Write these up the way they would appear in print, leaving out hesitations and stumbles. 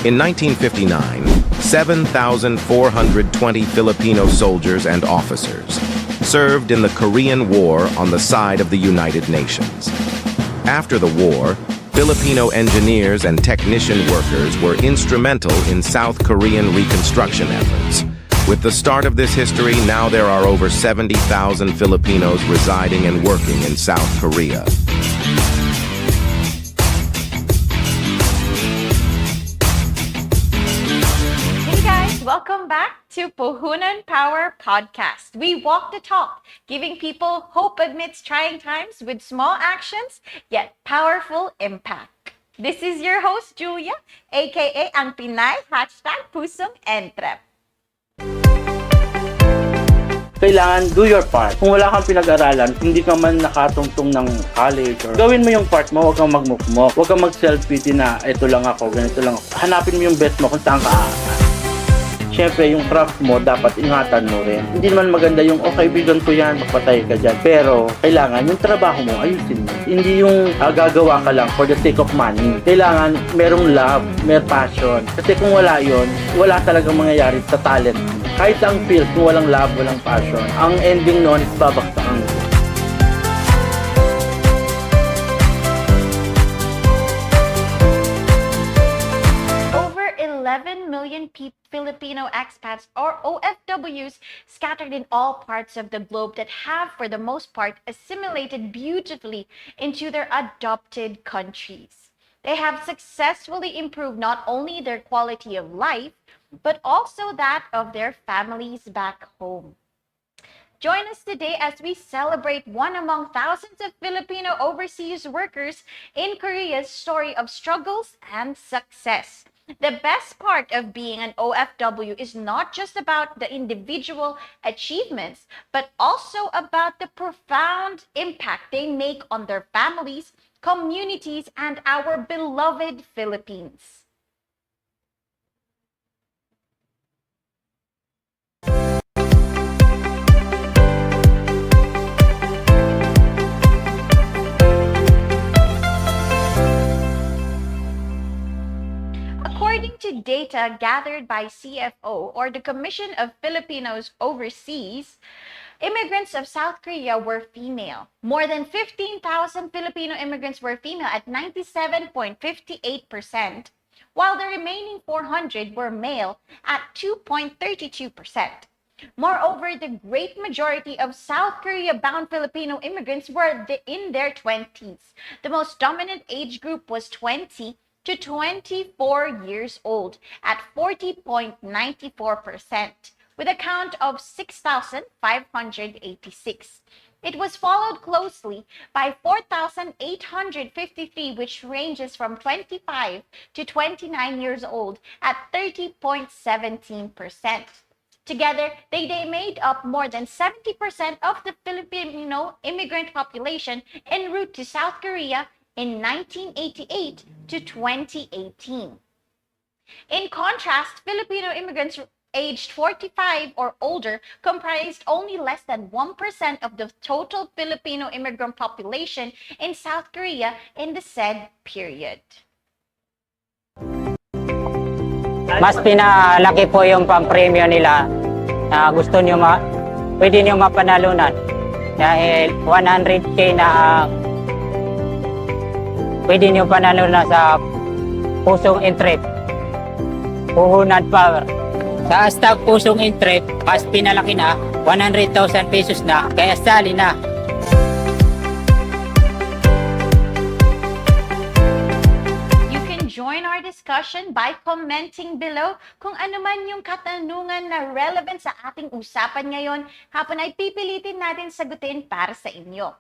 In 1959, 7,420 Filipino soldiers and officers served in the Korean War on the side of the United Nations. After the war, Filipino engineers and technician workers were instrumental in South Korean reconstruction efforts. With the start of this history, now there are over 70,000 Filipinos residing and working in South Korea. Welcome back to Puhunan Power Podcast. We walk the talk, giving people hope amidst trying times with small actions, yet powerful impact. This is your host, Julia, aka ang Pinay #Pusong Entrep. Kailangan do your part. Kung wala kang pinag-aralan, hindi ka man nakatungtong ng college, or gawin mo yung part mo, huwag kang magmukmok, huwag kang mag-self-pity na ito lang ako, ganito lang ako. Hanapin mo yung best mo kung saan ka aangat. Siyempre, yung craft mo, dapat ingatan mo rin. Hindi naman maganda yung, kaibigan ko yan, magpatay ka dyan. Pero, kailangan yung trabaho mo, ayusin mo. Hindi yung gagawa ka lang for the sake of money. Kailangan merong love, may passion. Kasi kung wala yon, wala talagang mangyayari sa talent. Kahit ang field, kung walang love, walang passion, ang ending nun is babaksak ang gusto. 11 million Filipino expats or OFWs scattered in all parts of the globe that have, for the most part, assimilated beautifully into their adopted countries. They have successfully improved not only their quality of life, but also that of their families back home. Join us today as we celebrate one among thousands of Filipino overseas workers in Korea's story of struggles and success. The best part of being an OFW is not just about the individual achievements, but also about the profound impact they make on their families, communities, and our beloved Philippines. According to data gathered by CFO, or the Commission of Filipinos Overseas, immigrants of South Korea were female. More than 15,000 Filipino immigrants were female at 97.58%, while the remaining 400 were male at 2.32%. Moreover, the great majority of South Korea-bound Filipino immigrants were in their 20s. The most dominant age group was 20 to 24 years old at 40.94%, with a count of 6,586. It was followed closely by 4,853, which ranges from 25 to 29 years old at 30.17%. Together, they made up more than 70% of the Filipino immigrant population en route to South Korea in 1988 to 2018. In contrast, Filipino immigrants aged 45 or older comprised only less than 1% of the total Filipino immigrant population in South Korea in the said period. Mas pinalaki po yung pang-premium nila na gusto nyo pwede nyo mapanalunan. Dahil 100K na pwede nyo panalunan sa Pusong Entrep. Puhunan Power. Sa hashtag Pusong Entrep, mas pinalaki na 100,000 pesos na, kaya sali na. Join our discussion by commenting below kung ano man yung katanungan na relevant sa ating usapan ngayon, hapon ay pipilitin natin sagutin para sa inyo.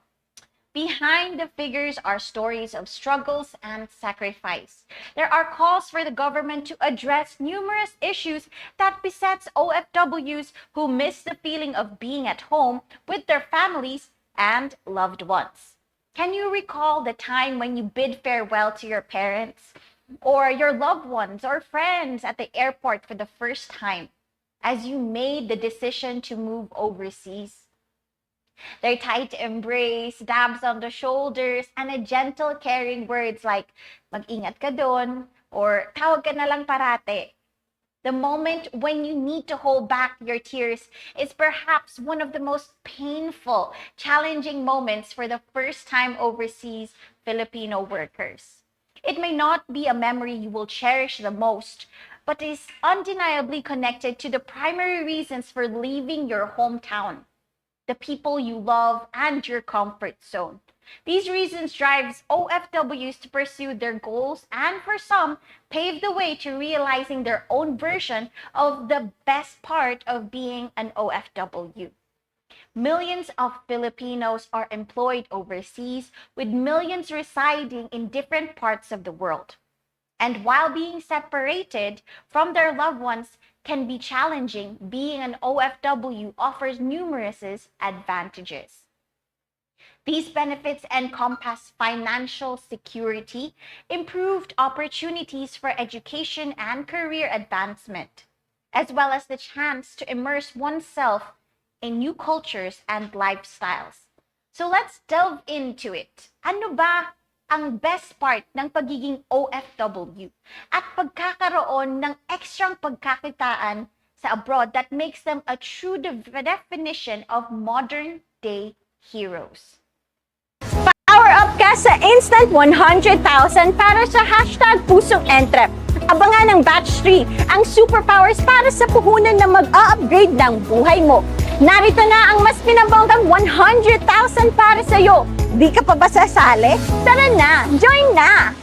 Behind the figures are stories of struggles and sacrifice. There are calls for the government to address numerous issues that besets OFWs who miss the feeling of being at home with their families and loved ones. Can you recall the time when you bid farewell to your parents or your loved ones or friends at the airport for the first time as you made the decision to move overseas? Their tight embrace, dabs on the shoulders, and a gentle caring words like, mag-ingat ka doon, or tawag ka na lang parate. The moment when you need to hold back your tears is perhaps one of the most painful, challenging moments for the first time overseas Filipino workers. It may not be a memory you will cherish the most, but is undeniably connected to the primary reasons for leaving your hometown, the people you love, and your comfort zone. These reasons drives OFWs to pursue their goals and for some pave the way to realizing their own version of the best part of being an OFW. Millions of Filipinos are employed overseas, with millions residing in different parts of the world. And while being separated from their loved ones can be challenging, being an OFW offers numerous advantages. These benefits encompass financial security, improved opportunities for education and career advancement, as well as the chance to immerse oneself in new cultures and lifestyles. So let's delve into it. Ano ba ang best part ng pagiging OFW at pagkakaroon ng ekstrang pagkakitaan sa abroad that makes them a true definition of modern day heroes? Power up ka sa Instant 100,000 para sa hashtag Pusong Entrep. Abangan ng Batch 3 ang superpowers para sa puhunan na mag-a-upgrade ng buhay mo. Narito na ang mas pinabonggang 100,000 para sa iyo. Di ka pa ba sasali? Tara na! Join na!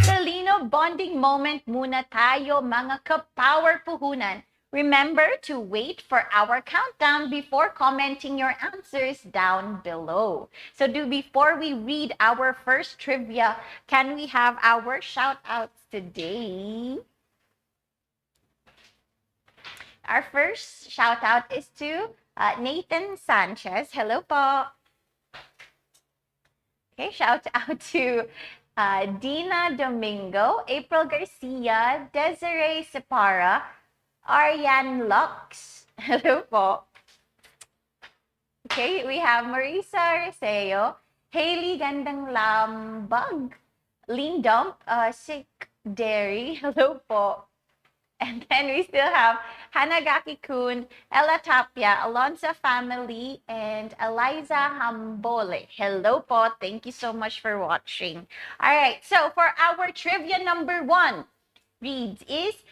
Talino bonding moment muna tayo mga ka-power puhunan. Remember to wait for our countdown before commenting your answers down below. So before we read our first trivia, can we have our shout-outs today? Our first shout-out is to Nathan Sanchez. Hello po. Okay, shout-out to Dina Domingo, April Garcia, Desiree Separa, Ariane Lux. Hello po. Okay, we have Marisa Reseo, Hailey Gandang Lambag, Lindump, Sick Dairy. Hello po. And then we still have Hanagaki Kun, Ella Tapia, Alonza Family, and Eliza Hambole. Hello po. Thank you so much for watching. All right, so for our trivia number 1, reads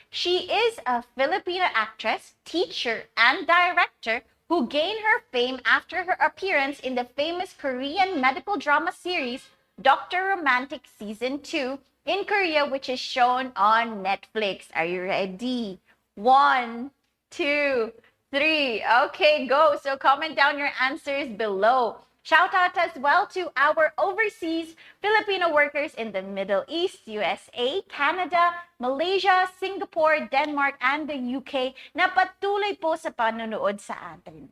she is a Filipino actress, teacher, and director who gained her fame after her appearance in the famous Korean medical drama series Dr. Romantic Season 2 in Korea, which is shown on Netflix. Are you ready? 1, 2, 3. Okay, go. So comment down your answers below. Shout out as well to our overseas Filipino workers in the Middle East, USA, Canada, Malaysia, Singapore, Denmark, and the UK na patuloy po sa panonood sa atin.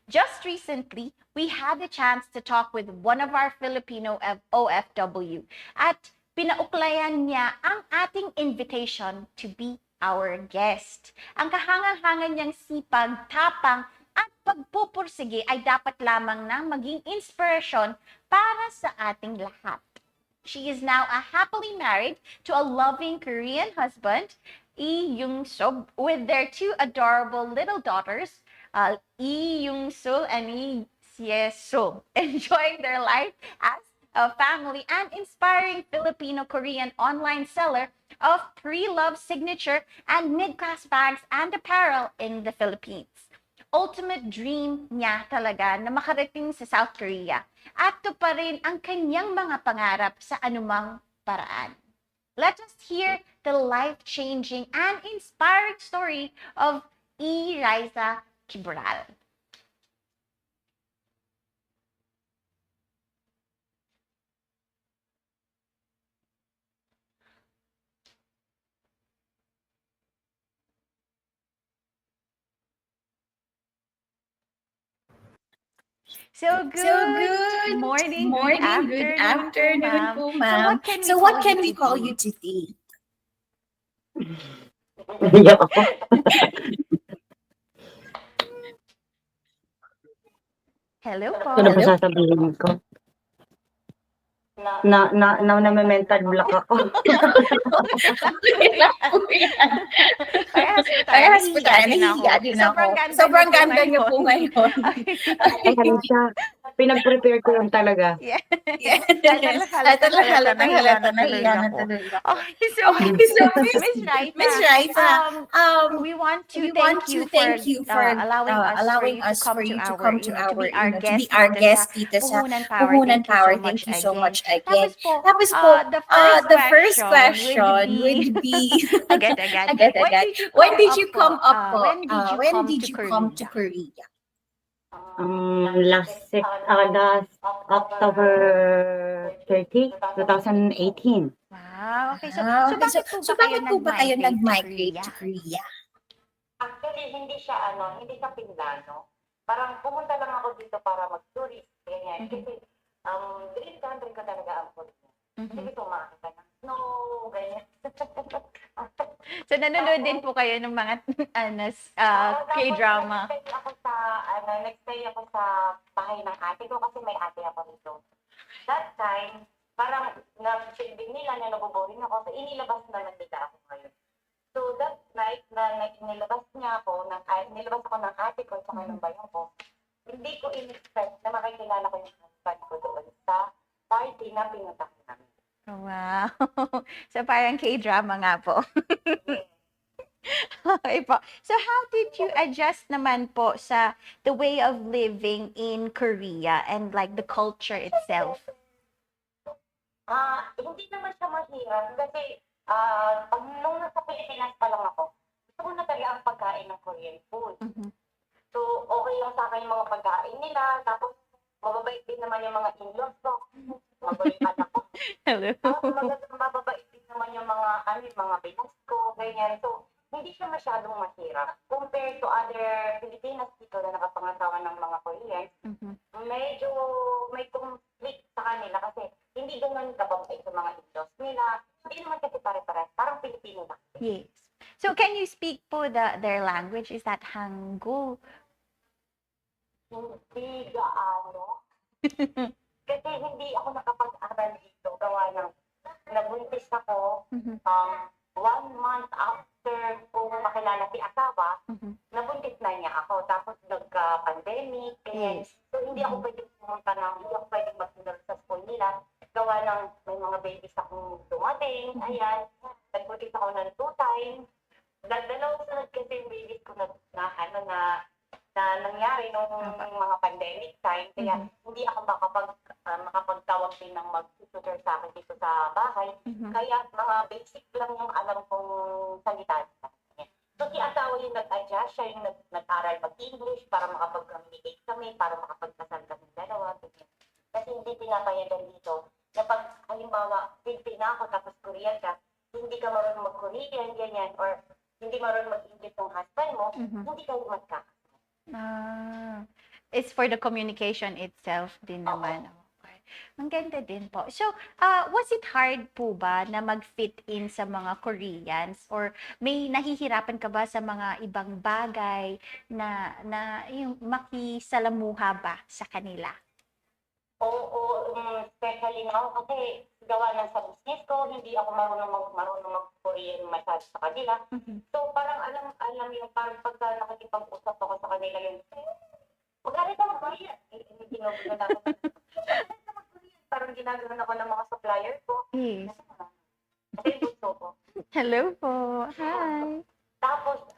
Just recently, we had the chance to talk with one of our Filipino OFW at pinauklayan niya ang ating invitation to be our guest. Ang kahangang-hangan niyang sipag, tapang, at pagpupursige ay dapat lamang nang maging inspirasyon para sa ating lahat. She is now a happily married to a loving Korean husband, Lee Young-sub, with their 2 adorable little daughters, Lee Young-sul and Lee Sie-sul, enjoying their life as a family and inspiring Filipino-Korean online seller of pre-love signature and mid-class bags and apparel in the Philippines. Ultimate dream niya talaga na makarating sa South Korea at tuparin ang kanyang mga pangarap sa anumang paraan. Let us hear the life-changing and inspiring story of E. Raisa Kibral. So good morning, good afternoon po, ma'am. So what can we call you today? Hello po. Ano ba sasabihin ko? mental block ako. Parehas po tayo, nahihiya din ako. Sobrang ganda niyo po ngayon. Ano siya, pinag-prepare ko yun talaga. Yeah. Halata nahihiya na tuloy ako. Okay, so Miss Raisa, we want to thank you for allowing us for you to come to our guest dito sa Puhunan Power. Thank you so much again. Tapos po, the first question would be agad. when did you come up po? When did you come to Korea? Last October 30, 2018. Wow, okay. So bakit po ba kayo nag-migrate to Korea? Actually, hindi siya pinlano. Parang pumunta lang ako dito para mag-tourist. Ganyan. Kasi, dream country ko talaga ang Korea. Hindi ko makakita ng snow, ganyan. So nanonood din po kayo ng mga K-drama. Nag-stay ako sa bahay ng ate ko kasi may ate ako rito. That time, parang na-shielding nila na nabuboring ako. So, inilabas na lang nila ako ngayon. So, that night na nilabas nilabas ako ng ate ko at ng bayan ko, hindi ko in-expect na makikilala ko yung husband ko doon sa party na pinunta ko namin. Wow. So parang K-drama nga po. Okay po. So how did you adjust naman po sa the way of living in Korea and like the culture itself? Hindi naman siya mahirap kasi nung nasa Pilipinas pa lang ako, gusto ko na talaga ang pagkain ng Korean food. Mhm. So, okay lang sa akin yung mga pagkain nila. Tapos, mababait din naman yung mga in-laws ko. Mababait anak ko. Hello. Tapos, mababait din naman yung mga binas ko, ganyan. So, hindi siya masyadong mahirap. Compared to other Filipinas dito na nakapangasawa ng mga Koreans, Mhm. medyo may conflict sa kanila kasi hindi ganun kababait sa mga in-laws nila. Hindi naman kasi pare-pare. Parang Pilipino lang. Yes. So can you speak po their language? Is that Hangul? Hindi gaano. Kasi hindi ako nakapag-aral dito. Gawa ng nabuntis ako Mhm. 1 month after kung makilala si asawa, Mhm. nabuntis na niya ako. Tapos nagka-pandemic, ganyan. Yes. So hindi ako pwedeng pumunta hindi ako pwedeng mag-enroll sa school nila. Gawa ng may mga babies akong dumating, ayan. Nagbuntis ako ng 2 times. Dalawang sunod kasi yung babies ko na nangyari nung mga pandemic time. Kaya hindi ako makapagtawag din ng mag-tutor sa akin dito sa bahay. Mhm. Kaya mga basic lang yung alam kong salita. So si asawa yung nag-adjust, siya yung nag-aral mag-English para makapag-communicate kami, para makapagkasal kami dalawa. Kasi hindi pinapayagan dito na pag halimbawa, Pilipina ako tapos Korean ka, hindi ka marunong mag-Korean, ganyan, or hindi marunong mag-English ng husband mo, Mhm. hindi kayo magkakasal. It's for the communication itself din naman. Okay. Ang ganda din po. So, was it hard po ba na mag-fit in sa mga Koreans? Or may nahihirapan ka ba sa mga ibang bagay na yung makisalamuha ba sa kanila? Oo, especially now kasi gawa ng sa business ko, hindi ako marunong mag-Korean masyado sa kanila. Mhm. So parang alam yung parang pagka nakikipag-usap ako sa kanila yung magalit ako mag-Korean. Hindi ginagawa na ako. Magalit ako mag-Korean. Parang ginagawa ako ng mga supplier ko. Yes. Kasi gusto ko. Hello po. Hi. Tapos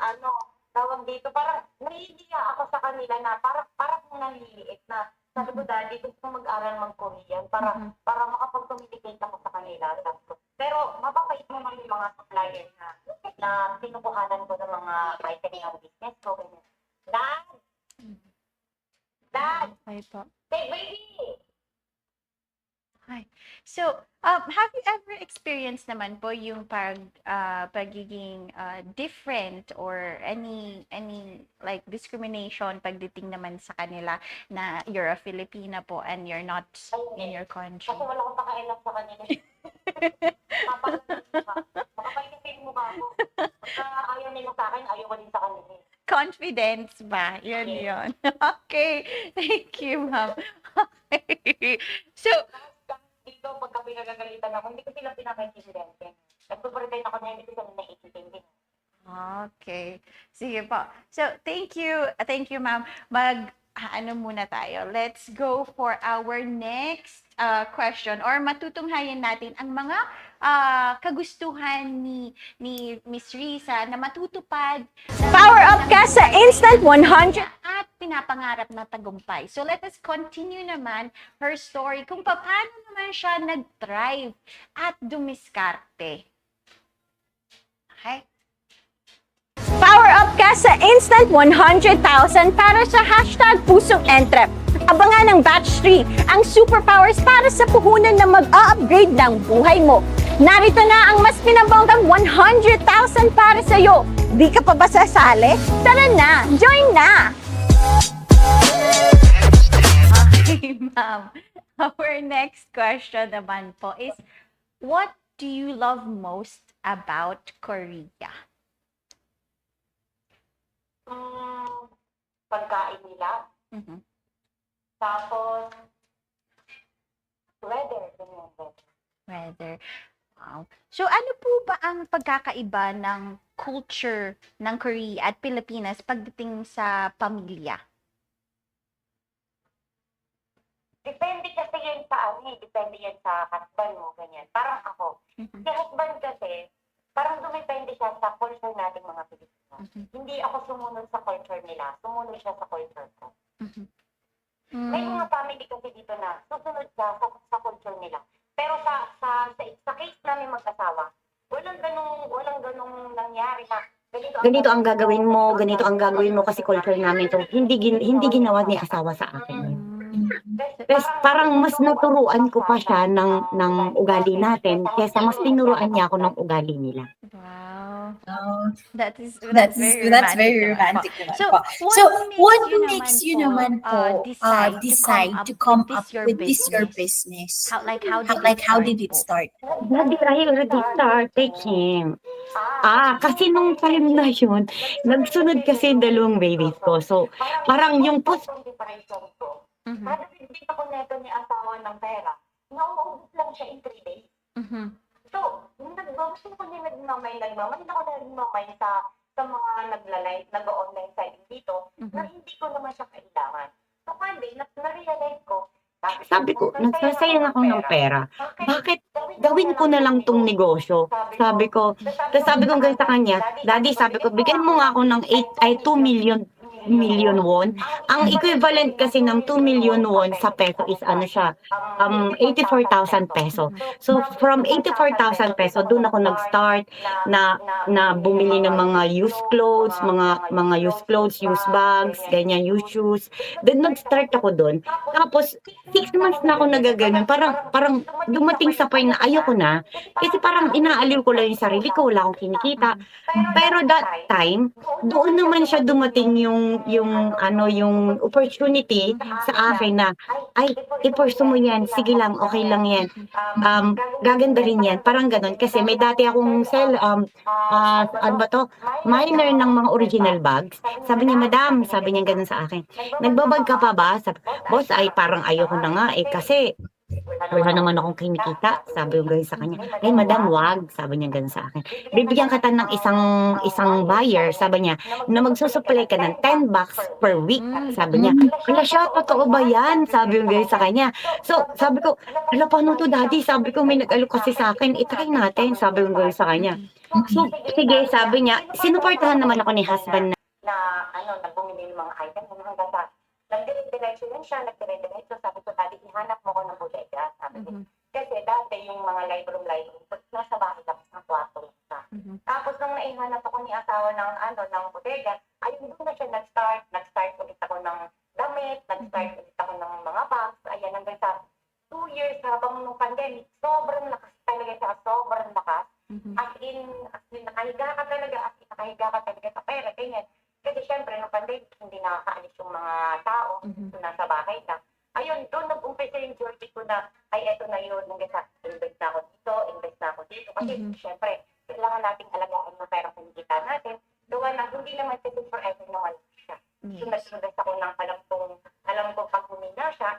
tawag dito, parang naiiya ako sa kanila na parang naliliit na sabi ko, Daddy, gusto ko mag-aral mag-Korean para makapag-communicate ako sa kanila. Pero mababait naman yung mga supplier na pinukuhanan ko ng mga item ng business ko. Dad! Hi po. Hey, baby! Hi. So, have you ever experienced naman po yung pagiging different or any like discrimination pagdating naman sa kanila na you're a Filipina po and you're not in your country? Kasi wala akong pakailan sa kanila. Makapalitin mo ba ako? Pagka ayaw nila sa akin, ayaw ko din sa kanila. Confidence ba? Yun. Okay. Thank you, ma'am. Okay. So, Dito, pagka pinagagalitan ako, hindi ko sila pinakaintindihan. Nagpo-pretend ako na hindi ko sila naiintindihan. Okay. Sige po. So, thank you. Thank you, ma'am. Ano muna tayo. Let's go for our next question or matutunghayan natin ang mga kagustuhan ni Miss Risa na matutupad. Power up ka sa Instant 100 at pinapangarap na tagumpay. So, let us continue naman her story kung paano naman siya nag-thrive at dumiskarte. Okay? Power up ka sa Instant 100,000 para sa hashtag Pusong Entrep. Abangan ng Batch 3, ang superpowers para sa puhunan na mag-a-upgrade ng buhay mo. Narito na ang mas pinabonggang 100,000 para sa iyo. Di ka pa ba sasali? Tara na! Join na! Okay, ma'am. Our next question naman po is, what do you love most about Korea? Pagkain nila. Mhm. Tapos, weather. Ganyan, weather. Weather. Wow. So ano po ba ang pagkakaiba ng culture ng Korea at Pilipinas pagdating sa pamilya? Depende kasi yan sa depende yan sa husband mo, ganyan. Parang ako. Mhm. Si husband kasi, parang dumepende siya sa culture nating mga Pilipino. Mhm. Hindi ako sumunod sa culture nila. Sumunod siya sa culture ko. May Mm. mga family kasi dito na susunod siya sa culture nila. Pero sa case namin mag-asawa, walang ganung nangyari na Ganito ang gagawin mo, ganito ang gagawin mo kasi culture namin to. Hindi ginawa ni asawa sa akin. Tapos parang mas naturuan ko pa siya ng ugali natin kaysa mas tinuruan niya ako ng ugali nila. Wow. Oh, That's that's very very romantic. romantic naman So, po. So, what what makes you naman po decide to come up with this your business? How How did it start? Daddy, I already started him. Kasi nung time na yun, nagsunod kasi yung dalawang babies ko. So, parang yung preparation ko. Mhm. Kada hindi ako neto ni asawa ng pera, nauubos lang siya in 3 days. Mhm. So, gusto ko din nagmamay sa mga nag-online selling dito, na hindi ko naman siya kailangan. So, kandi, na-realize ko, sabi ko, nagsasayang ako ng pera. Bakit gawin ko na lang tong negosyo? Sabi ko ganun sa kanya, Daddy, sabi ko, bigyan mo nga ako ng 2 million won. Ang equivalent kasi ng 2 million won sa peso is 84,000 peso. So from 84,000 peso doon ako nag-start na bumili ng mga used clothes, used bags, ganyan, used shoes. Then nag-start ako doon. Tapos 6 months na ako nagaganon. Parang dumating sa point na ayoko na kasi parang inaaliw ko lang yung sarili ko, wala akong kinikita. Pero that time, doon naman siya dumating yung opportunity sa akin na, i-pursue mo yan, sige lang, okay lang yan. Gaganda rin yan, parang ganun. Kasi may dati akong minor ng mga original bags. Sabi niya, madam, sabi niya ganun sa akin, nagbabag ka pa ba? Sabi, boss, parang ayoko na nga kasi wala naman akong kinikita. Sabi ko sa kanya, madam, wag. Sabi niya ganun sa akin. Bibigyan kita ng isang buyer, sabi niya, na magsusupply ka ng 10 bucks per week. Sabi niya, kaya siya, totoo ba yan? Sabi ko sa kanya. So, sabi ko, paano to, daddy? Sabi ko, may nag-alok kasi sa akin, itry natin. Sabi ko sa kanya. So, sige, sabi niya, sinuportahan naman ako ni husband na nagbumili ng mga items hanggang sa nagdiretso lang siya, sabi ko, daddy, ihanap mo ko ng bodega, sabi ko. Kasi dati yung mga live room, nasa bahay lang, sa kwarto lang siya. Tapos nung naihanap ako ni asawa ng bodega, ayun doon na siya nag-start ulit ako ng damit, nag-start ulit ako ng mga bags, ayan, hanggang sa 2 years habang nung pandemic, sobrang lakas talaga siya, sobrang lakas. As in, nakahiga ka talaga sa pera, ganyan. Kasi syempre, nung pandemic, hindi nakakaalis yung mga tao, nasa bahay lang. Ayun, doon nag-umpisa yung journey ko na, eto na yun, invest na ako dito. Kasi syempre, kailangan nating alagaan ng pera kung kita natin. Gawa na, hindi naman kasi forever na wala siya. So, nag-invest ako ng alam ko pag humina siya,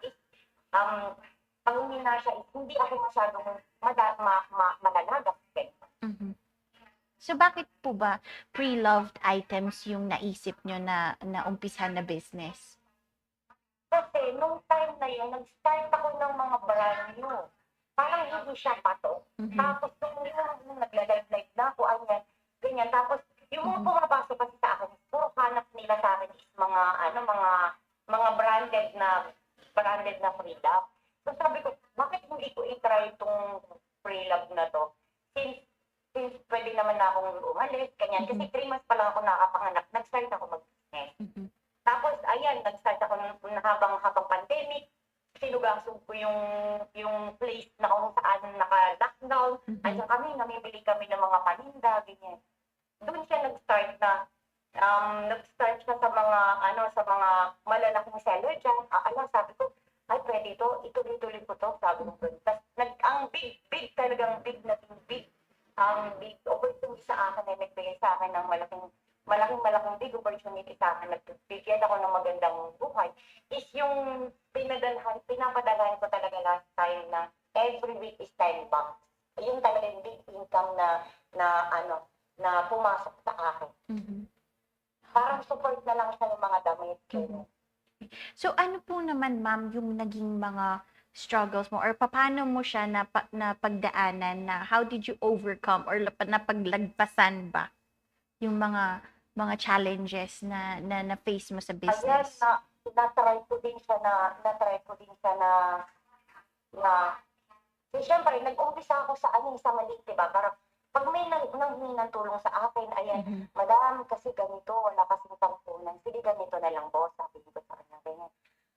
ang nina siya is hindi ako masyadong malalagas. Mhm. So bakit po ba pre-loved items yung naisip nyo na umpisahan na business? Kasi nung time na yun, nag-start ako ng mga brand new. Parang hindi siya pato. Mhm. Tapos nung nagla-live na ako, ganyan. Tapos yung mga pumapasok kasi sa akin, puro hanap nila sa akin is mga branded na pre-love. So sabi ko, bakit hindi ko i-try itong pre-love na to? Since pwede naman na akong umalis, ganyan. Kasi 3 months pa lang ako nakapanganak, nag-start ako mag-business. Mhm. Tapos, ayan, nag-start ako habang pandemic, sinugasog ko yung place na kung saan naka-lockdown. Mhm. Andiyan kami, namimili kami ng mga paninda, ganyan. Doon siya nag-start siya sa mga malalaking seller dyan. Sabi ko, ay, pwede ito, ituloy-tuloy ko to, sabi ko. Tapos, ang big opportunity sa akin, ay nagbigay sa akin ng malaking big opportunity sa akin, nagbigyan ako ng magandang buhay, is yung pinapadalhan ko talaga last time na every week is 10 bucks. Yung talaga yung big income na pumasok sa akin. Mhm. Parang support na lang siya ng mga damit. Mhm. So ano po naman ma'am yung naging mga struggles mo or paano mo siya na pagdaanan, na how did you overcome or napaglagpasan ba yung mga challenges na face mo sa Ayan, business? na-try ko din siya siyempre, nag-umpisa ako sa maliit, diba? Parang, pag may nanghingi ng tulong sa akin, ayan, Mhm. madam, kasi ganito, wala kasing tampunan. Sige, ganito na lang, boss. Sabi ko sa kanya, ganyan.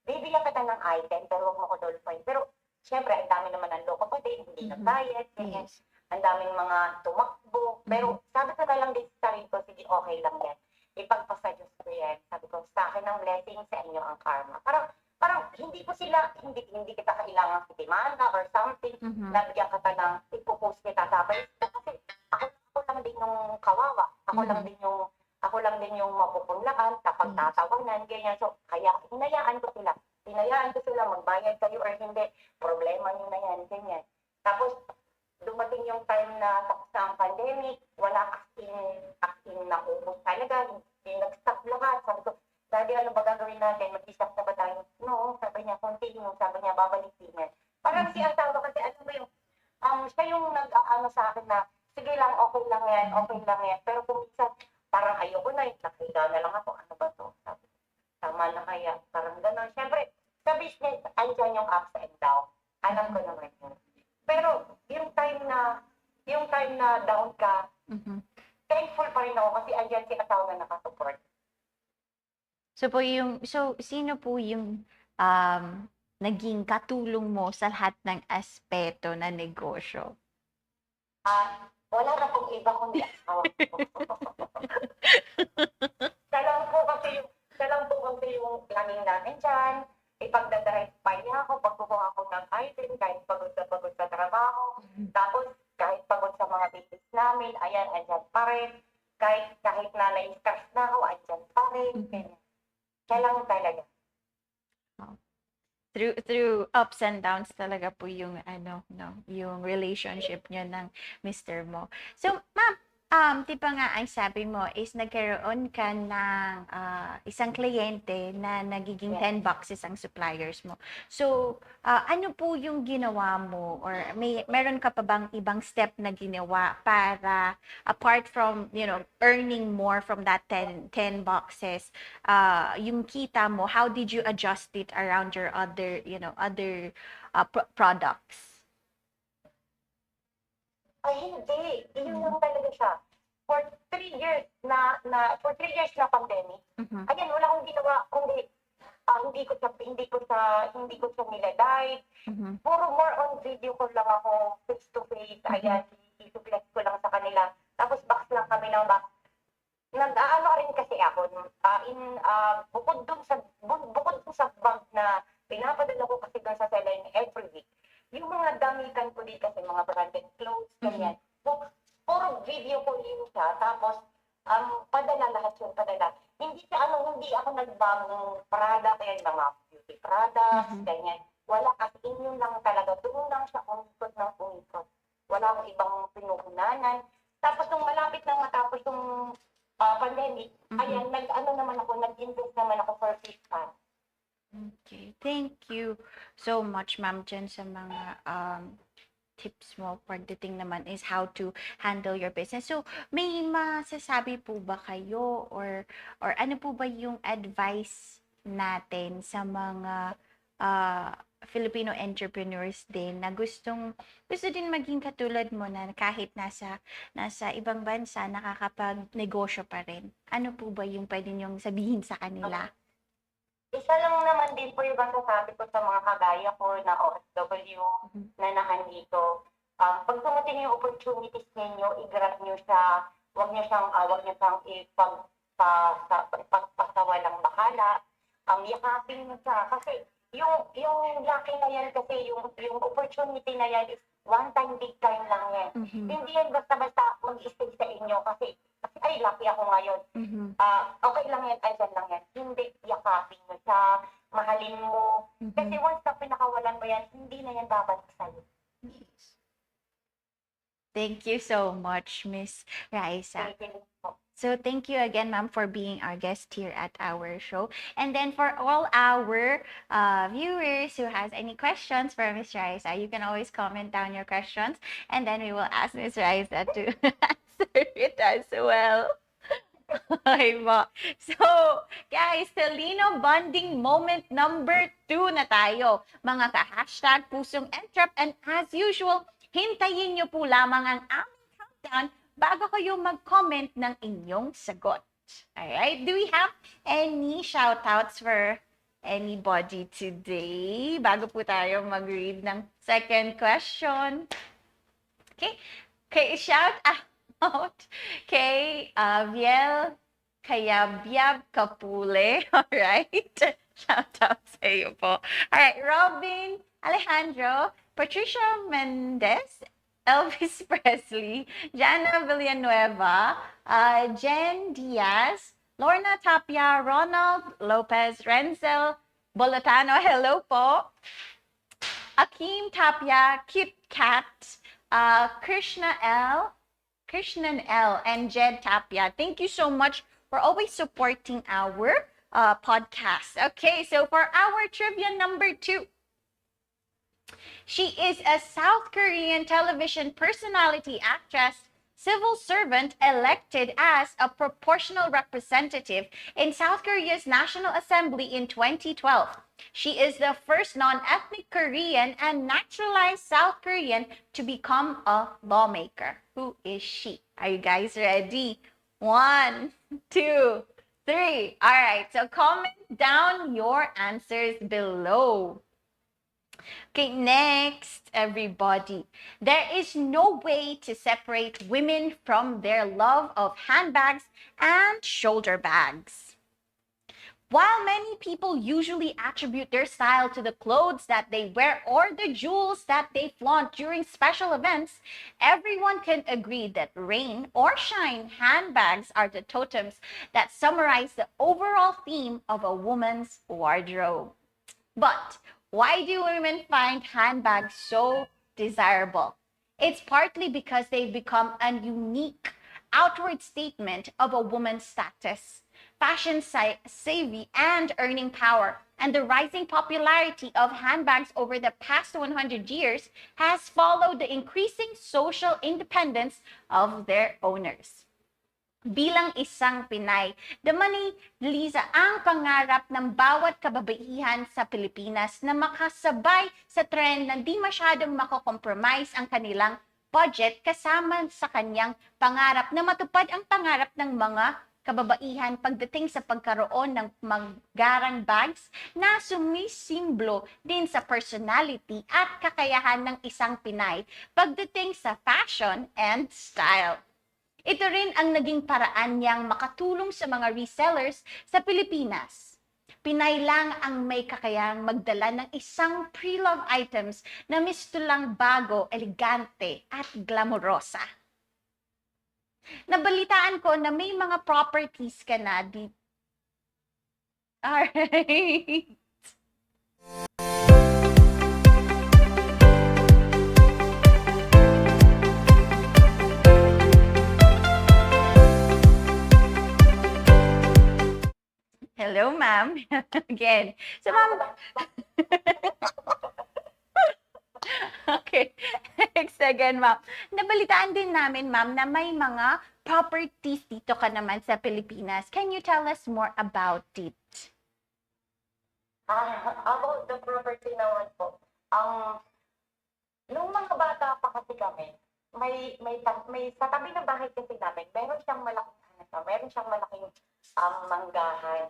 Bibigyan kita ng item, pero huwag mo ko dolphin. Pero, siyempre, ang dami naman ng loko pa din, hindi Mhm. nag-diet, ganyan. Yes. Ang daming mga tumakbo. Pero, sabi ko na lang din sa sarili ko, sige, okay lang yan. Ipagpasa Diyos ko yan. Sabi ko, sa akin ang blessing, sa inyo ang karma. Parang hindi hindi kita kailangan demanda or something. Mhm. Nabigyan ka ng ipopost kita sa Facebook. Kasi ako lang din yung kawawa. Ako lang din yung mapupunlaan, kapag tatawanan, ganyan. So, kaya hinayaan ko sila magbayad kayo or hindi. Problema nyo na yan, ganyan. Tapos, dumating yung time na tapos na ang pandemic, wala as in naubos talaga, yung nag-stop lahat. Sabi ko, Daddy, ano ba gagawin natin? Mag-stop na ba tayo? No, sabi niya, continue. Sabi niya, babalik din yan. Parang si asawa kasi, alam mo yung, siya yung nag-ano sa akin na, sige lang, okay lang yan. Pero kung minsan, parang ayoko na, nakahiga na lang ako. Ano ba to? Sabi, tama na kaya. Parang gano'n. Siyempre, sa business, andyan yung ups and down. Alam ko naman yun. Pero, yung time na down ka, Mhm. thankful pa rin ako kasi andyan si asawa na nakasupport. So sino po yung naging katulong mo sa lahat ng aspeto ng negosyo? Wala na pong iba kundi asawa ko. Siya lang po kasi yung planning namin dyan. Ipagdadrive pa niya ako, pagkukuha ako ng item, kahit pagod sa trabaho. Tapos, kahit pagod sa mga business namin, ayan, andyan pa rin. Kahit na na-stress na ako, andyan pa rin. Ganyan. Siya lang talaga. Through ups and downs talaga po yung yung relationship niyo ng Mr. mo. So, ma'am, di ba nga ang sabi mo is nagkaroon ka ng isang kliyente na nagiging 10 boxes ang suppliers mo. So, ano po yung ginawa mo or meron ka pa bang ibang step na ginawa para apart from, earning more from that 10 boxes, yung kita mo, how did you adjust it around your other products? Ay, hindi. Yun lang talaga siya. For 3 years na pandemic, Mhm. ayan, wala akong ginawa, kundi hindi ko siya nilalive. Mhm. Puro more on video ko lang ako, face to face, ayan, i-flex ko lang sa kanila. Tapos box lang kami ng box. Nag-aano rin kasi ako, bukod dun sa bag na pinapadala ko kasi dun sa seller every week, yung mga damitan ko dito kasi mga branded clothes, ganyan. So, puro video ko yun siya, tapos padala lahat yun, padala. Hindi ako nagbagong product, yan, mga beauty products, ganyan. Wala, as in yun lang talaga. Doon lang siya umikot ng umikot. Wala akong ibang pinuhunanan. Tapos nung malapit nang matapos yung pandemic, ayan, nag-invest naman ako for fish farm. Okay. Thank you so much, Ma'am Jen, sa mga tips mo pagdating naman is how to handle your business. So, may masasabi po ba kayo or ano po ba yung advice natin sa mga Filipino entrepreneurs din na gusto din maging katulad mo na kahit nasa ibang bansa nakakapag-negosyo pa rin. Ano po ba yung pwede niyong sabihin sa kanila? Isa lang naman din po yung masasabi ko sa mga kagaya ko na OFW na nakandito. Pag dumating yung opportunities ninyo, i-grab nyo siya, huwag nyo siyang ipagpasawalang bahala. Yakapin nyo siya. Kasi yung lucky na yan, kasi yung opportunity na yan is one time, big time lang yan. Hindi yan basta-basta mag-stay sa inyo kasi ay, lucky ako ngayon. Okay lang yan, andyan lang yan. Hindi, yakapin mo siya, mahalin mo. Kasi once na pinakawalan mo yan, hindi na yan babalik sa'yo. Thank you so much, Miss Raisa. Thank you po. So thank you again, ma'am, for being our guest here at our show. And then for all our viewers who has any questions for Miss Raisa, you can always comment down your questions, and then we will ask Miss Raisa to answer it as well. Okay po. So, guys, Talino bonding moment number 2 na tayo. Mga ka-hashtag pusong entrep, and as usual, hintayin nyo po lamang ang aming countdown bago kayo mag-comment ng inyong sagot. Alright? Do we have any shoutouts for anybody today? Bago po tayo mag-read ng second question. Okay? Okay, shout out kay Viel Kayabyab Kapule. Alright? Shout out sa iyo po. Alright, Robin Alejandro, Patricia Mendez, Elvis Presley, Jana Villanueva, Jen Diaz, Lorna Tapia, Ronald Lopez, Renzel Bolotano, hello po. Akim Tapia, Kit Kat, Krishnan L, and Jed Tapia. Thank you so much for always supporting our podcast. Okay, so for our trivia number 2. She is a South Korean television personality, actress, civil servant elected as a proportional representative in South Korea's National Assembly in 2012. She is the first non-ethnic Korean and naturalized South Korean to become a lawmaker. Who is she? Are you guys ready? 1, 2, 3. All right, so comment down your answers below. Okay, next, everybody. There is no way to separate women from their love of handbags and shoulder bags. While many people usually attribute their style to the clothes that they wear or the jewels that they flaunt during special events, everyone can agree that rain or shine handbags are the totems that summarize the overall theme of a woman's wardrobe. But why do women find handbags so desirable? It's partly because they've become a unique outward statement of a woman's status, fashion savvy, and earning power. And the rising popularity of handbags over the past 100 years has followed the increasing social independence of their owners. Bilang isang Pinay, Damani Liza ang pangarap ng bawat kababaihan sa Pilipinas na makasabay sa trend na di masyadong mako-compromise ang kanilang budget kasama sa kanyang pangarap na matupad ang pangarap ng mga kababaihan pagdating sa pagkaroon ng magarang bags na sumisimbolo din sa personality at kakayahan ng isang Pinay pagdating sa fashion and style. Ito rin ang naging paraan niyang makatulong sa mga resellers sa Pilipinas. Pinay lang ang may kakayang magdala ng isang pre-love items na mistulang bago, elegante at glamorosa. Nabalitaan ko na may mga properties ka na dito. Alright. Hello, ma'am. Again. So, ma'am, okay. Next again, ma'am. Nabalitaan din namin, ma'am, na may mga properties dito ka naman sa Pilipinas. Can you tell us more about it? About the property naman po, nung mga bata pa kasi kami, may sa tabi ng bahay kasi namin, meron siyang malaking manggahan.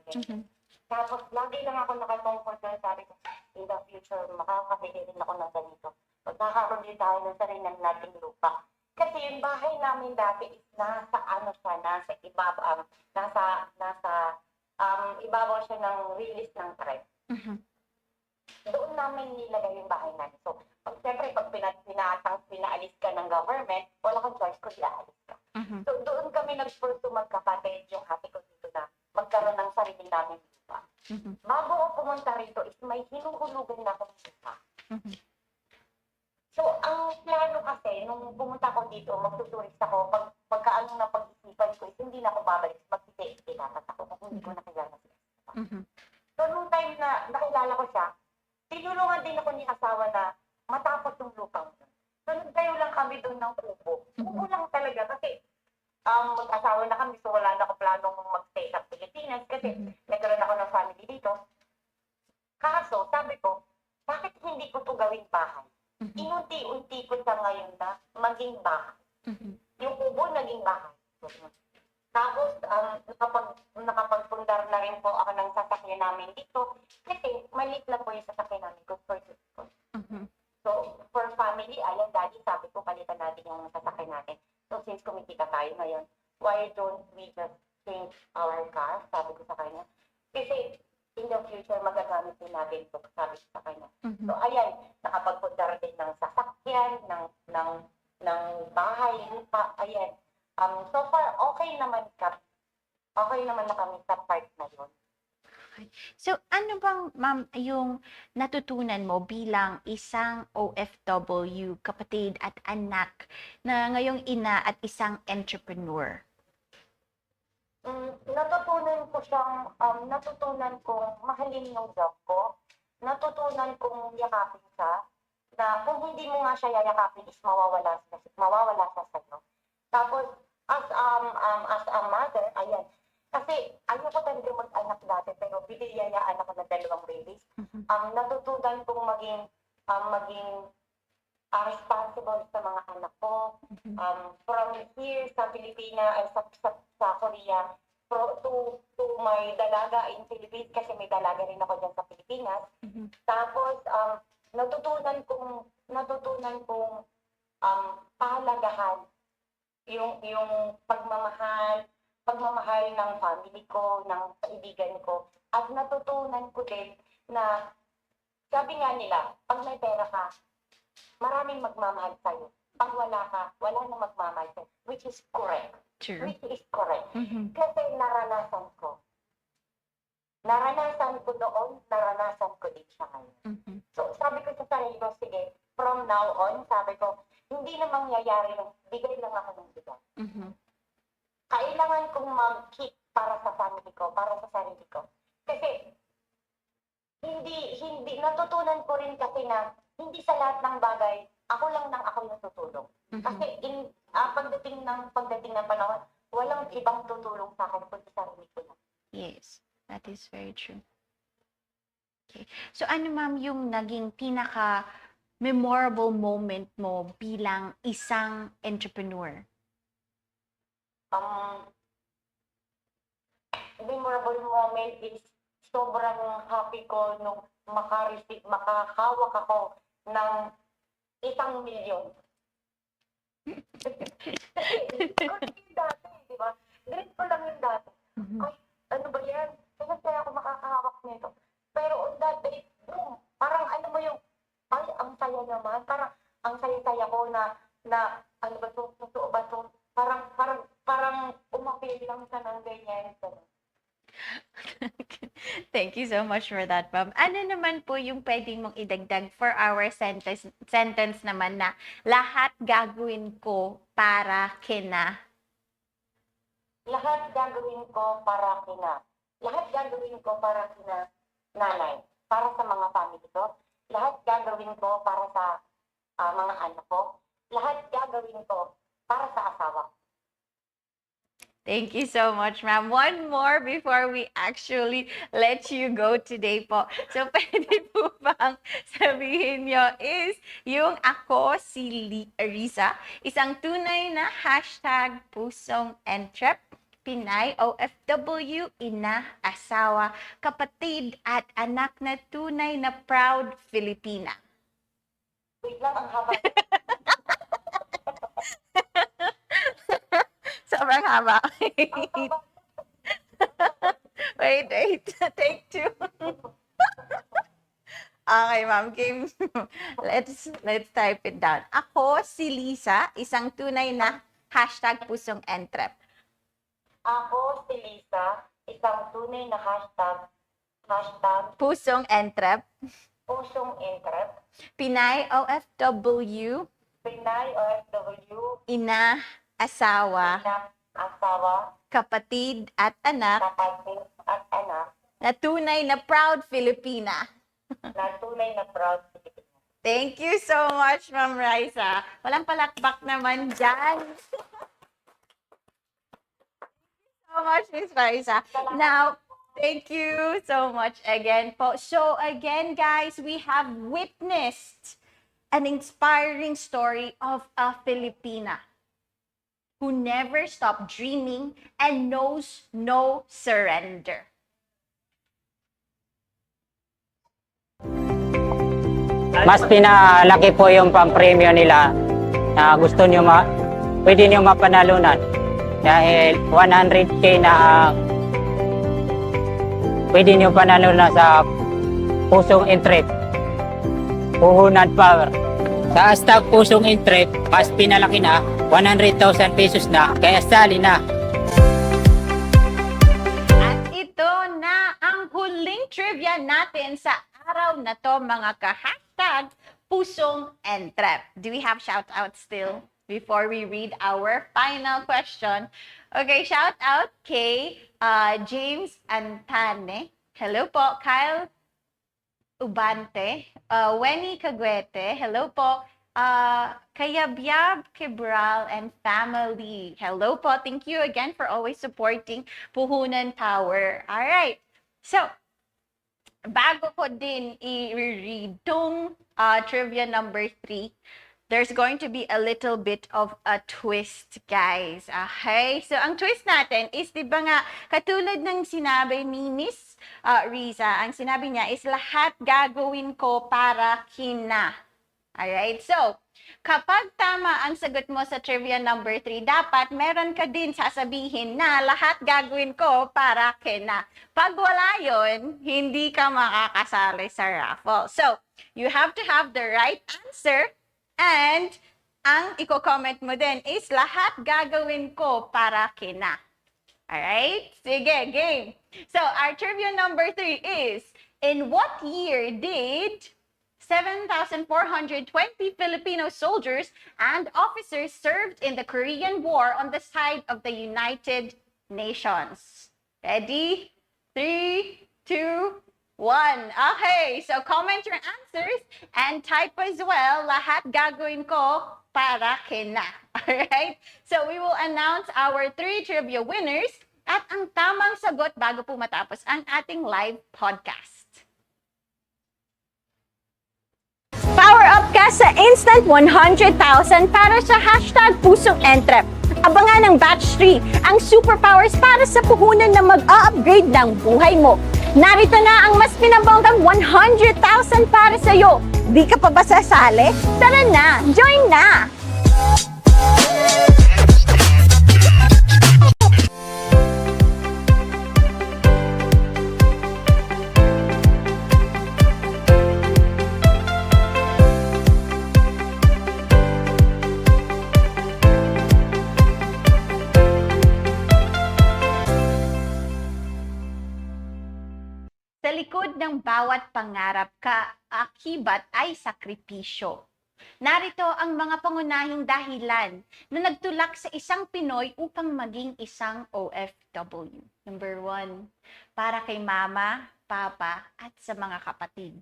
Tapos, lagi lang ako nakatungkol na sabi ko, in the future, makakabili rin ako ng ganito. Magkakaroon din tayo ng sarili nating lupa. Kasi yung bahay namin dati is nasa ibabaw siya ng release ng tribe. Doon namin nilagay yung bahay namin. So, siyempre, pag pinaalis ka ng government, wala kang choice kundi aalis ka. So, doon kami nagpurso magkapatid yung ate ko dito na magkaroon ng sarili namin lupa. Bago ako pumunta rito is may hinuhulugan na akong lupa. So, ang plano kasi, nung pumunta ko dito, magtuturist ako, pagkaano na pag-isipan ko is hindi na ako babalik, magtitiis dapat ako kung hindi ko nakilala siya. So, nung time na nakilala ko siya, tinulungan din ako ni asawa na matapos yung lupang yun. So, nagtayo lang kami doon ng kubo. Kubo lang talaga kasi mag-asawa na kami, so wala na ako planong mag-stay sa Pilipinas kasi nagkaroon ako ng family dito. Kaso, sabi ko, bakit hindi ko to gawing bahay? Inunti-unti ko sa ngayon na maging bahay. Yung kubo naging bahay. Tapos, nakapagpundar na rin po ako ng sasakyan namin dito. Kasi, maliit lang po yung sasakyan namin. Good for two. So, for family, ayan, daddy, sabi ko, palitan natin yung sasakyan natin. So, since kumikita tayo ngayon, why don't we just change our car? Sabi ko sa kanya. Kasi, in the future, magagamit din natin ito. Sabi ko sa kanya. So, ayan, nakapagpundar din ng sasakyan, ng bahay, lupa, ayan. So far, okay naman na kami sa part na yun. So, ano bang, ma'am, yung natutunan mo bilang isang OFW, kapatid at anak na ngayong ina at isang entrepreneur? Natutunan kong mahalin yung job ko. Natutunan kong yakapin siya. Na kung hindi mo nga siya yayakapin is mawawala siya sa'yo. Tapos, as a mother, ayan, kasi ayoko talaga mag-anak dati, pero biniyayaan ako ng 2 babies. Natutunan kong maging responsible sa mga anak ko. From here sa Pilipinas, sa Korea, to my dalaga in Philippines, kasi may dalaga rin ako dyan sa Pilipinas. Tapos, natutunan kong pahalagahan yung pagmamahal ng family ko, ng kaibigan ko. At natutunan ko din na, sabi nga nila, pag may pera ka, maraming magmamahal sa'yo. Pag wala ka, wala na magmamahal sa'yo. Which is correct. True. Which is correct. Kasi naranasan ko. Naranasan ko noon, naranasan ko din siya ngayon. So, sabi ko sa sarili ko, sige, from now on, sabi ko, hindi na mangyayari ng bigay lang ako ng bigay. Kailangan kong mag-keep para sa family ko, para sa sarili ko. Kasi, hindi, natutunan ko rin kasi na, hindi sa lahat ng bagay, ako yung tutulong. Kasi, pagdating ng panahon, walang ibang tutulong sa akin, kundi sarili ko lang. Yes, that is very true. Okay. So, ano ma'am yung naging pinaka-memorable moment mo bilang isang entrepreneur? Memorable moment is sobrang happy ko nung makahawak ako ng 1 milyon. Kasi dati, di ba? Dream ko lang yung dati. Ay, ano ba yan? Kaya ako makakahawak nito. Pero on that day, boom, parang ano mo yung, ay, ang saya naman. Parang, ang saya-saya ko na ano ba to, totoo ba to? Parang umapil lang sa ng ganyan. Thank you so much for that, ma'am. Ano naman po yung pwedeng mong idagdag for our sentence naman na lahat gagawin ko para kina? Lahat gagawin ko para kina. lahat gagawin ko para kina nanay, para sa mga family ko, lahat gagawin ko para sa mga anak ko, lahat gagawin ko para sa asawa ko. Thank you so much, ma'am. One more before we actually let you go today po. So, pwede po bang sabihin nyo is yung ako si Risa, isang tunay na hashtag pusong entrep, Pinay, OFW, ina, asawa, kapatid at anak na tunay na proud Filipina. Wait lang, ang haba. Sobrang haba. Ang haba. Wait. Take two. Okay, ma'am. Game. Let's type it down. Ako si Lisa, isang tunay na hashtag pusong entrep. Ako si Lisa, isang tunay na hashtag Pusong entrep. pusong entrep, Pinay OFW, Pinay OFW, ina, asawa, anak, asawa, kapatid at anak kapatid at anak, na tunay na proud Filipina. na tunay na proud Pilipino. Thank you so much, Ma'am Raisa. Walang palakpak naman dyan. So much, Miss Raisa. Now, thank you so much again po. So again, guys, we have witnessed an inspiring story of a Filipina who never stopped dreaming and knows no surrender. Mas pinalaki po yung pang-premyo nila na gusto nyo pwede nyo mapanalunan. Dahil 100K na pwede nyo panalunan sa pusong entrep. Puhunan power. Sa hashtag pusong entrep, mas pinalaki na 100,000 pesos na. Kaya sali na. At ito na ang huling trivia natin sa araw na to, mga ka-hashtag pusong entrep. Do we have shout out still before we read our final question? Okay, shout out kay James Antane. Hello po. Kyle Ubante. Wenny Caguete. Hello po. Kayabyab Kibral and family. Hello po. Thank you again for always supporting Puhunan Power. All right. So, bago ko din i-read tong trivia number 3, there's going to be a little bit of a twist, guys. Okay? So, ang twist natin is, di ba nga, katulad ng sinabi ni Miss Riza, ang sinabi niya is, lahat gagawin ko para kina. Alright? So, kapag tama ang sagot mo sa trivia number 3, dapat meron ka din sasabihin na lahat gagawin ko para kina. Pag wala yun, hindi ka makakasali sa raffle. So, you have to have the right answer. And, ang i-comment mo din is lahat gagawin ko para kina. Alright? Sige, game. So, our trivia number 3 is, in what year did 7,420 Filipino soldiers and officers served in the Korean War on the side of the United Nations? Ready? 3, 2, 1. Okay, so comment your answers and type as well, lahat gagawin ko para kina. Alright? So we will announce our 3 trivia winners at ang tamang sagot bago po matapos ang ating live podcast. Power up ka sa Instant 100,000 para sa hashtag pusong entrep. Abangan ng Batch 3, ang superpowers para sa puhunan na mag-a-upgrade ng buhay mo. Narito na ang mas pinabonggang 100,000 para sa iyo. Di ka pa ba sasali? Tara na! Join na! Sa likod ng bawat pangarap, kaakibat ay sakripisyo. Narito ang mga pangunahing dahilan na nagtulak sa isang Pinoy upang maging isang OFW. Number 1, para kay mama, papa, at sa mga kapatid.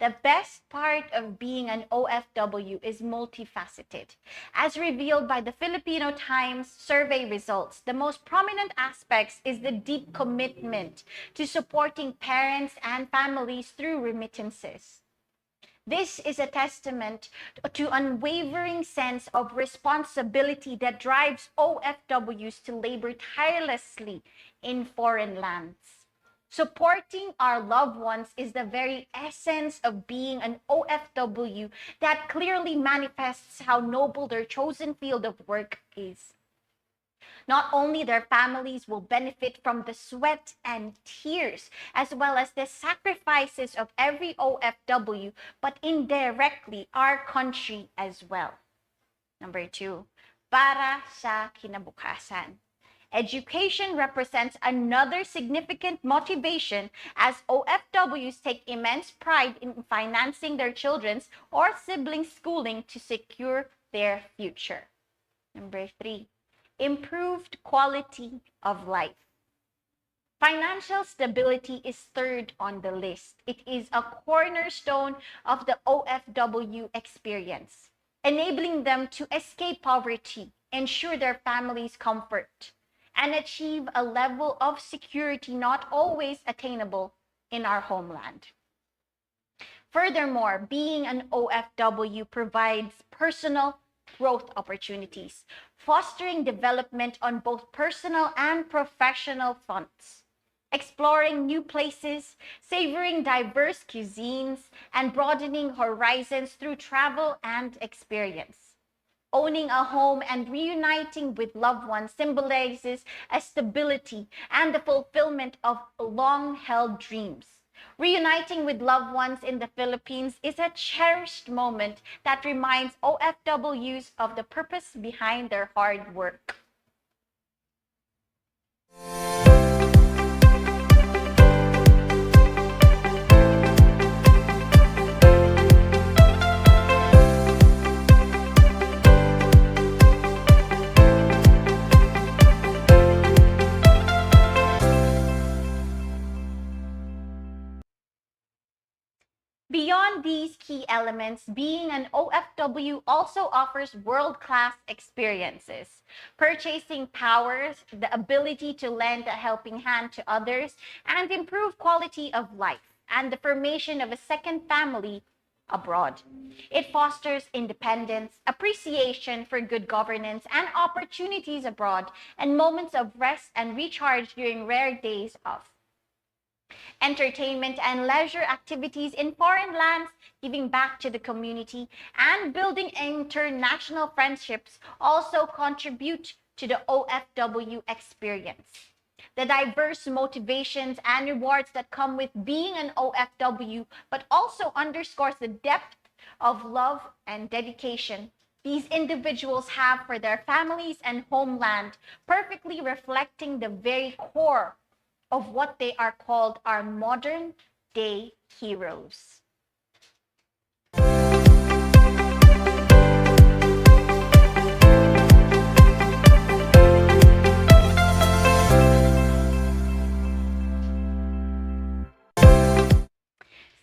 The best part of being an OFW is multifaceted. As revealed by the Filipino Times survey results, the most prominent aspects is the deep commitment to supporting parents and families through remittances. This is a testament to unwavering sense of responsibility that drives OFWs to labor tirelessly in foreign lands. Supporting our loved ones is the very essence of being an OFW that clearly manifests how noble their chosen field of work is. Not only their families will benefit from the sweat and tears, as well as the sacrifices of every OFW, but indirectly our country as well. Number 2, para sa kinabukasan. Education represents another significant motivation as OFWs take immense pride in financing their children's or siblings' schooling to secure their future. Number 3, improved quality of life. Financial stability is third on the list. It is a cornerstone of the OFW experience, enabling them to escape poverty, ensure their family's comfort, and achieve a level of security not always attainable in our homeland. Furthermore, being an OFW provides personal growth opportunities, fostering development on both personal and professional fronts, exploring new places, savoring diverse cuisines, and broadening horizons through travel and experience. Owning a home and reuniting with loved ones symbolizes a stability and the fulfillment of long-held dreams. Reuniting with loved ones in the Philippines is a cherished moment that reminds OFWs of the purpose behind their hard work. Beyond these key elements, being an OFW also offers world-class experiences. Purchasing powers, the ability to lend a helping hand to others, and improve quality of life, and the formation of a second family abroad. It fosters independence, appreciation for good governance, and opportunities abroad, and moments of rest and recharge during rare days off. Entertainment and leisure activities in foreign lands, giving back to the community, and building international friendships also contribute to the OFW experience. The diverse motivations and rewards that come with being an OFW, but also underscores the depth of love and dedication these individuals have for their families and homeland, perfectly reflecting the very core of what they are called our modern day heroes.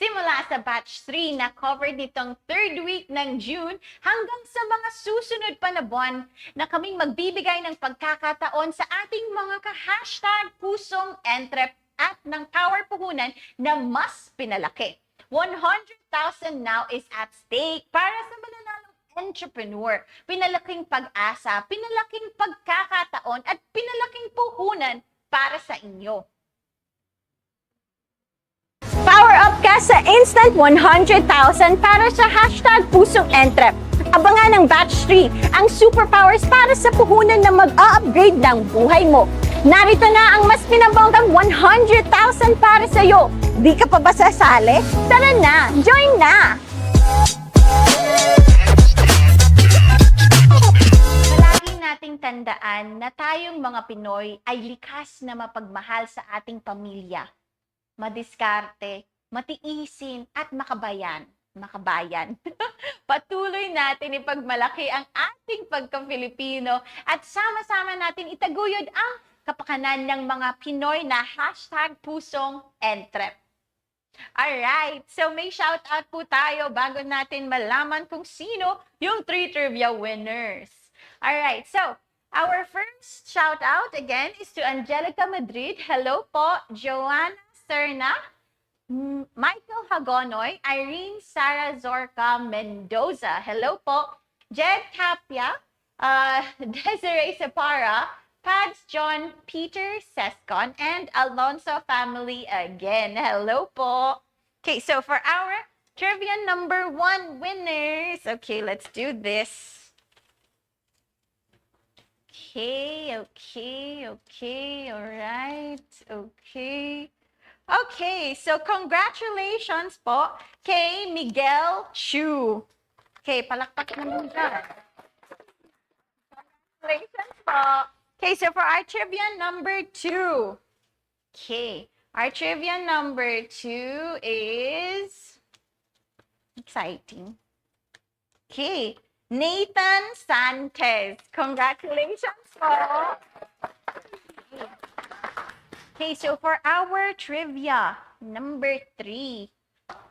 Simula sa batch 3 na covered nitong 3rd week ng June hanggang sa mga susunod pa na buwan na kaming magbibigay ng pagkakataon sa ating mga ka-hashtag pusong entrep at ng power puhunan na mas pinalaki. 100,000 now is at stake para sa mananalong entrepreneur. Pinalaking pag-asa, pinalaking pagkakataon at pinalaking puhunan para sa inyo. Power up ka sa instant 100,000 para sa hashtag pusong entrep. Abangan ng batch 3 ang superpowers para sa puhunan na mag-a-upgrade ng buhay mo. Narito na ang mas pinabonggang 100,000 para sa iyo. Di ka pa ba sasali? Tara na! Join na! Palagi nating tandaan na tayong mga Pinoy ay likas na mapagmahal sa ating pamilya. Madiskarte, matiisin at makabayan. makabayan. Patuloy natin ipagmalaki ang ating pagka-Filipino at sama-sama natin itaguyod ang kapakanan ng mga Pinoy na #pusong-entrep. Alright, so may shoutout po tayo bago natin malaman kung sino yung 3 trivia winners. Alright, so our first shoutout again is to Angelica Madrid. Hello po, Joanna Serna, Michael Hagonoy, Irene Sara Zorca Mendoza. Hello po, Jed Tapia, Desiree Separa, Pads John Peter Sescon, and Alonso family again. Hello po. Okay, so for our trivia number 1 winners, okay, let's do this. Okay, all right, okay. Okay, so congratulations po kay Miguel Chu. Okay, palakpak naman dyan. Congratulations po. Okay, so for our trivia number 2. Okay, our trivia number 2 is exciting. Okay, Nathan Santes. Congratulations po. Okay, so for our trivia number 3.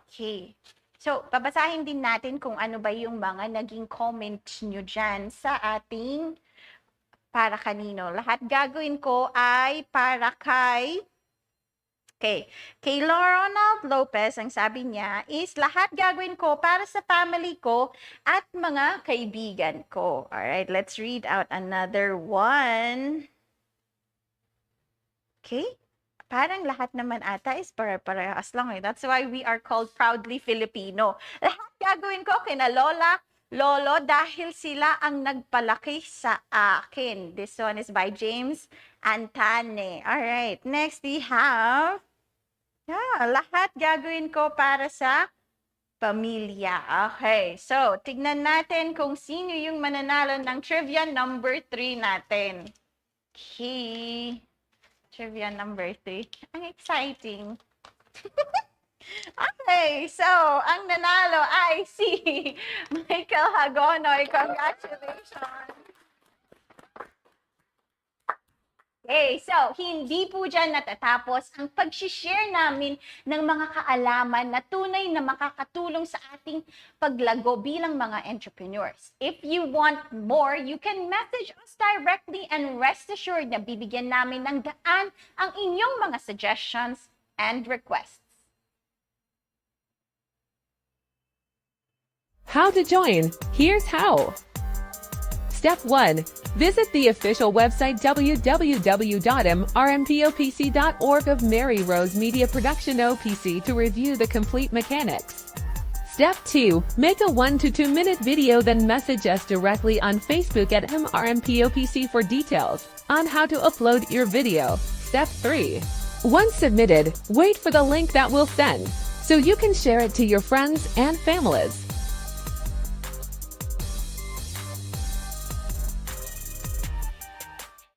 Okay. So, babasahin din natin kung ano ba yung mga naging comment nyo dyan sa ating para kanino. Lahat gagawin ko ay para kay Ronald Lopez, ang sabi niya is lahat gagawin ko para sa family ko at mga kaibigan ko. Alright, let's read out another one. Okay? Parang lahat naman ata is pare-parehas lang eh. That's why we are called proudly Filipino. Lahat gagawin ko kina Lola, Lolo dahil sila ang nagpalaki sa akin. This one is by James Antane. Alright, next we have lahat gagawin ko para sa pamilya. Okay, so tignan natin kung sino yung mananalo ng trivia number 3 natin. Okay. Trivia number 3. Ang exciting. Okay, so ang nanalo ay si Michael Hagonoy. Congratulations! Okay, so hindi po dyan natatapos ang pag-share namin ng mga kaalaman na tunay na makakatulong sa ating paglago bilang mga entrepreneurs. If you want more, you can message us directly and rest assured na bibigyan namin ng daan ang inyong mga suggestions and requests. How to join? Here's how. Step 1. Visit the official website www.mrmpopc.org of Mary Rose Media Production OPC to review the complete mechanics. Step 2. Make a 1 to 2 minute video, then message us directly on Facebook at MRMPOPC for details on how to upload your video. Step 3. Once submitted, wait for the link that we'll send so you can share it to your friends and families.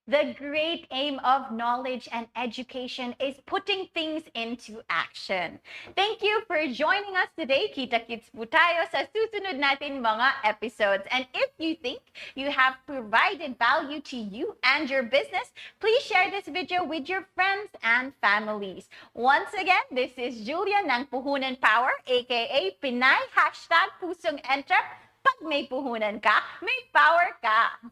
The great aim of knowledge and education is putting things into action. Thank you for joining us today. Kita-kits po tayo sa susunod natin mga episodes. And if you think you have provided value to you and your business, please share this video with your friends and families. Once again, this is Julia ng Puhunan Power, aka Pinay #pusong-entrep. Pag may puhunan ka, may power ka.